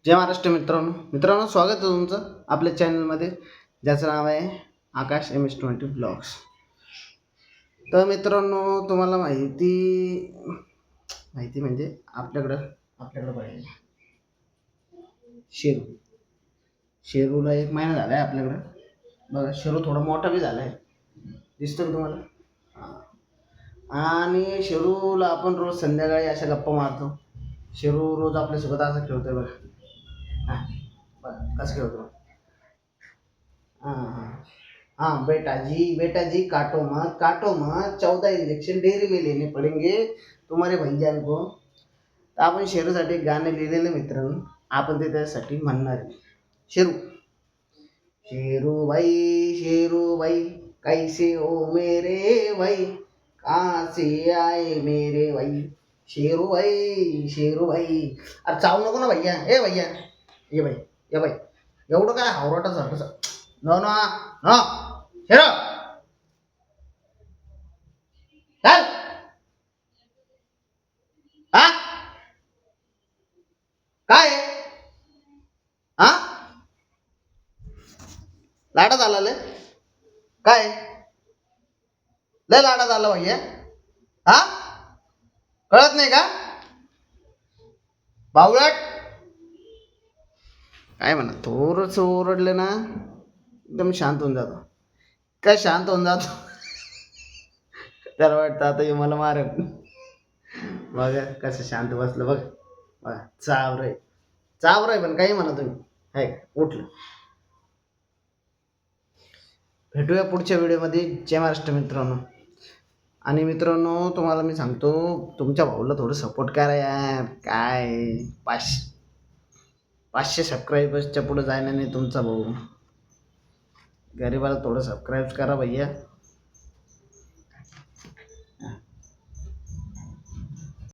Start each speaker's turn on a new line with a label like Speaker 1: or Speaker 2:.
Speaker 1: जय महाराष्ट्र मित्रांनो स्वागत आहे तुमचं आपल्या चॅनलमध्ये ज्याचं नाव आहे आकाश MS20 ब्लॉग्स। तर मित्रांनो तुम्हाला माहिती म्हणजे आपल्याकडं पाहिजे शेरूला 1 महिना झाला आहे आपल्याकडं। बघा शेरू थोडा मोठा बी झाला आहे, दिसतो का तुम्हाला? आणि शेरूला आपण रोज संध्याकाळी अशा गप्पा मारतो। शेरू रोज आपल्यासोबत असं खेळतोय बघा। कसं खेळतो? हाँ हाँ बेटा जी काटो मत 14 इंजेक्शन डेरी में लेने पड़ेंगे तुम्हारे भैयान को। तर आपण शेरूसाठी गाणे लिहिलेले मित्रांनो, आपण ते त्यासाठी म्हणणार आहे। शेरू भाई कैसे हो मेरे भाई, कहाँ से आए मेरे भाई। शेरू भाई अरे चावू नको ना भैया। ए भैया ये भाई एवढं काय हावराटा सारखं नो ना नो शेरू चल। हा काय हा लाडात आला लय काय लय लाडात आला भैया। हा कळत नाही का बावळट? काय म्हणा थोडंस ओरडले ना एकदम शांत होऊन जातो। काय शांत होऊन जातो त्याला वाटतं आता हे मला मारेल। बघा कसं शांत बसलं बघा चावरय पण काही म्हणा तुम्ही आहे उठलं। भेटूया पुढच्या व्हिडिओमध्ये। जय महाराष्ट्र मित्रांनो। आणि मित्रांनो तुम्हाला मी सांगतो तुमच्या भाऊला थोडं सपोर्ट करा यार। काय 500 सबस्क्रायबर्सच्या पुढे जायला नाही तुमचा भाऊ। गरीबाला थोडं सबस्क्राईब करा भैया।